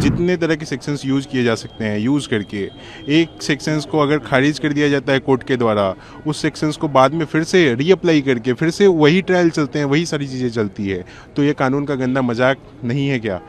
जितने तरह के सेक्शंस यूज़ किए जा सकते हैं यूज़ करके एक सेक्शंस को अगर खारिज कर दिया जाता है कोर्ट के द्वारा, उस सेक्शंस को बाद में फिर से रीअप्लाई करके फिर से वही ट्रायल चलते हैं, वही सारी चीज़ें चलती है। तो ये कानून का गंदा मजाक नहीं है क्या?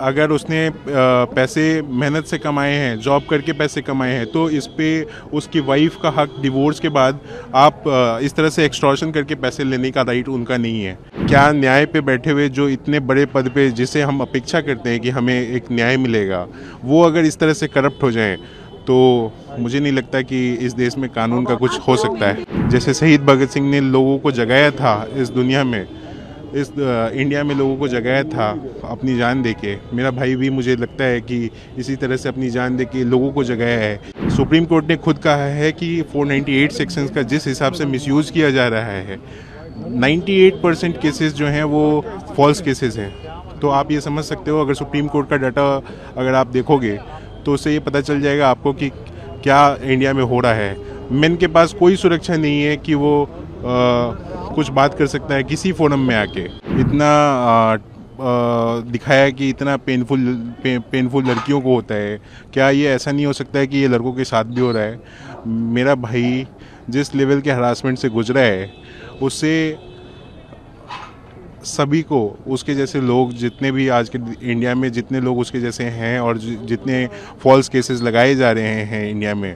अगर उसने पैसे मेहनत से कमाए हैं, जॉब करके पैसे कमाए हैं, तो इस पे उसकी वाइफ का हक डिवोर्स के बाद आप इस तरह से एक्सटॉर्शन करके पैसे लेने का राइट उनका नहीं है। क्या न्याय पे बैठे हुए जो इतने बड़े पद पे जिसे हम अपेक्षा करते हैं कि हमें एक न्याय मिलेगा, वो अगर इस तरह से करप्ट हो जाएं तो मुझे नहीं लगता कि इस देश में कानून का कुछ हो सकता है। जैसे शहीद भगत सिंह ने लोगों को जगाया था इस दुनिया में, इस इंडिया में लोगों को जगाया था अपनी जान देके, मेरा भाई भी मुझे लगता है कि इसी तरह से अपनी जान देके लोगों को जगाया है। सुप्रीम कोर्ट ने खुद कहा है कि 498 सेक्शंस का जिस हिसाब से मिसयूज़ किया जा रहा है, 98% केसेस जो हैं वो फॉल्स केसेस हैं। तो आप ये समझ सकते हो, अगर सुप्रीम कोर्ट का डाटा अगर आप देखोगे तो उससे ये पता चल जाएगा आपको कि क्या इंडिया में हो रहा है। मेन के पास कोई सुरक्षा नहीं है कि वो कुछ बात कर सकता है किसी फोरम में आके। इतना दिखाया कि इतना पेनफुल लड़कियों को होता है, क्या ये ऐसा नहीं हो सकता है कि ये लड़कों के साथ भी हो रहा है? मेरा भाई जिस लेवल के हरासमेंट से गुजरा है, उससे सभी को, उसके जैसे लोग जितने भी आज के इंडिया में जितने लोग उसके जैसे हैं और जितने फॉल्स केसेस लगाए जा रहे हैं इंडिया में,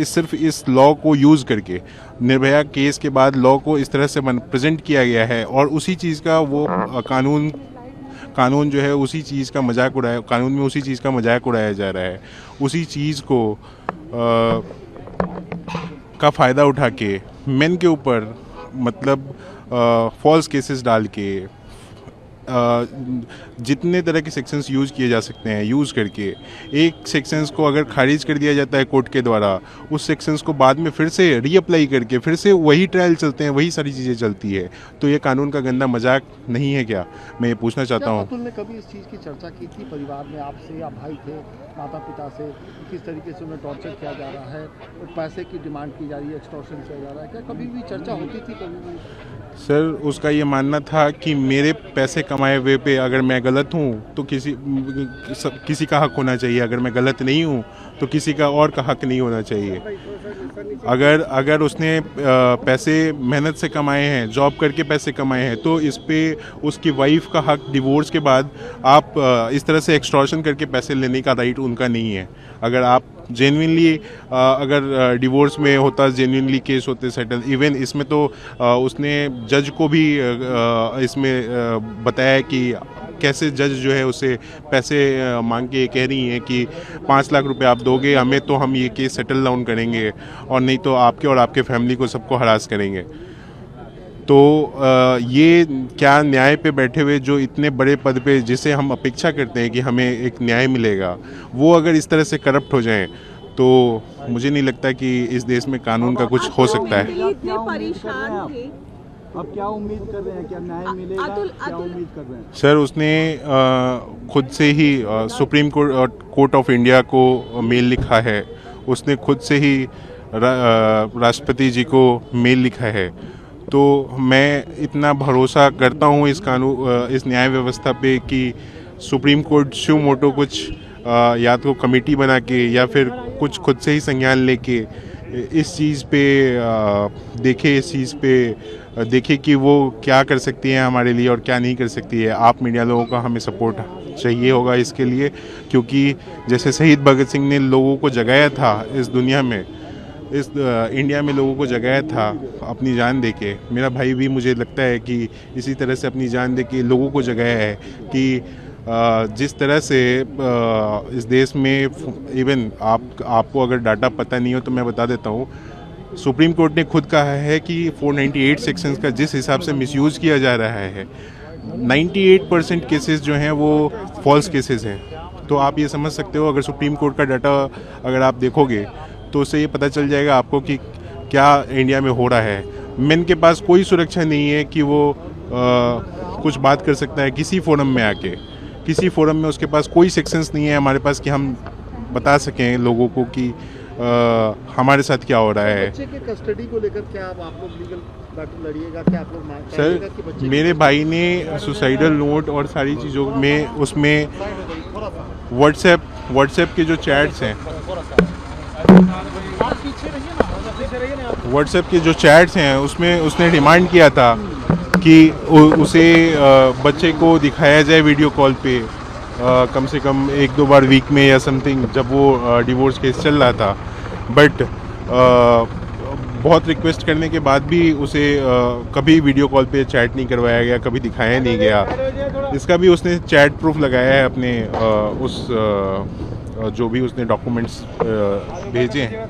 सिर्फ इस लॉ को यूज़ करके, निर्भया केस के बाद लॉ को इस तरह से प्रेजेंट किया गया है और उसी चीज़ का वो कानून जो है उसी चीज़ का मजाक उड़ाया, कानून में उसी चीज़ का मजाक उड़ाया जा रहा है। उसी चीज़ को का फ़ायदा उठा के मेन के ऊपर मतलब फॉल्स केसेस डाल के जितने तरह के सेक्शंस यूज़ किए जा सकते हैं यूज़ करके एक सेक्शंस को अगर खारिज कर दिया जाता है कोर्ट के द्वारा, उस सेक्शंस को बाद में फिर से रीअप्लाई करके फिर से वही ट्रायल चलते हैं, वही सारी चीज़ें चलती है। तो ये कानून का गंदा मजाक नहीं है क्या? मैं ये पूछना चाहता हूँ। अतुल ने कभी इस चीज़ की चर्चा की थी परिवार में आपसे, या भाई थे, माता पिता से, किस तरीके से उन्हें टॉर्चर किया जा रहा है और पैसे की डिमांड की जा रही है, एक्सटॉर्शन किया जा रहा है? क्या कभी भी चर्चा होती थी कभी भी? सर, उसका ये मानना था कि मेरे पैसे कमाए हुए पे अगर मैं गलत हूँ तो किसी का हक होना चाहिए, अगर मैं गलत नहीं हूँ तो किसी का और का हक नहीं होना चाहिए। अगर उसने पैसे मेहनत से कमाए हैं, जॉब करके पैसे कमाए हैं, तो इस पे उसकी वाइफ का हक डिवोर्स के बाद आप इस तरह से एक्सटॉर्शन करके पैसे लेने का राइट उनका नहीं है। अगर आप जेन्युइनली अगर डिवोर्स में होता, जेन्युइनली केस होते सेटल, इवन इसमें तो उसने जज को भी इसमें बताया कि कैसे जज जो है उसे पैसे मांग के कह रही हैं कि 5 लाख रुपए आप दोगे हमें तो हम ये केस सेटल डाउन करेंगे, और नहीं तो आपके और आपके फैमिली को सबको हरास करेंगे। तो ये क्या न्याय पे बैठे हुए जो इतने बड़े पद पे जिसे हम अपेक्षा करते हैं कि हमें एक न्याय मिलेगा, वो अगर इस तरह से करप्ट हो जाएं तो मुझे नहीं लगता कि इस देश में कानून का कुछ हो सकता है। इतने परेशान थे, अब क्या उम्मीद कर रहे हैं, क्या न्याय मिलेगा? क्या उम्मीद कर रहे हैं? सर, उसने खुद से ही सुप्रीम कोर्ट ऑफ इंडिया को मेल लिखा है, उसने खुद से ही राष्ट्रपति जी को मेल लिखा है। तो मैं इतना भरोसा करता हूँ इस न्याय व्यवस्था पे कि सुप्रीम कोर्ट शू मोटो कुछ या तो कमेटी बना के या फिर कुछ खुद से ही संज्ञान लेके इस चीज़ पे देखे कि वो क्या कर सकती है हमारे लिए और क्या नहीं कर सकती है। आप मीडिया लोगों का हमें सपोर्ट चाहिए होगा इसके लिए, क्योंकि जैसे शहीद भगत सिंह ने लोगों को जगाया था इस दुनिया में, इस इंडिया में लोगों को जगाया था अपनी जान देके, मेरा भाई भी मुझे लगता है कि इसी तरह से अपनी जान देके लोगों को जगाया है कि जिस तरह से इस देश में, इवन आपको अगर डाटा पता नहीं हो तो मैं बता देता हूँ, सुप्रीम कोर्ट ने खुद कहा है कि 498 सेक्शंस का जिस हिसाब से मिसयूज़ किया जा रहा है, 98% केसेस जो हैं वो फॉल्स केसेस हैं। तो आप ये समझ सकते हो, अगर सुप्रीम कोर्ट का डाटा अगर आप देखोगे तो उससे ये पता चल जाएगा आपको कि क्या इंडिया में हो रहा है। मेन के पास कोई सुरक्षा नहीं है कि वो कुछ बात कर सकता है किसी फोरम में आके, किसी फोरम में उसके पास कोई सेक्शंस नहीं है हमारे पास कि हम बता सकें लोगों को कि हमारे साथ क्या हो रहा है। बच्चे के कस्टडी को लेकर क्या आप लोग लीगल बैटल लड़िएगा, क्या आप लोग सर कहिएगा कि बच्चे मेरे भाई ने सुसाइडल नोट और सारी चीज़ों में उसमें व्हाट्सएप के जो चैट्स हैं उसमें उसने डिमांड किया था कि उसे बच्चे को दिखाया जाए वीडियो कॉल पे कम से कम 1-2 बार वीक में या समथिंग, जब वो डिवोर्स केस चल रहा था। बट बहुत रिक्वेस्ट करने के बाद भी उसे कभी वीडियो कॉल पे चैट नहीं करवाया गया, कभी दिखाया नहीं गया। इसका भी उसने चैट प्रूफ लगाया है अपने जो भी उसने डॉक्यूमेंट्स भेजे हैं।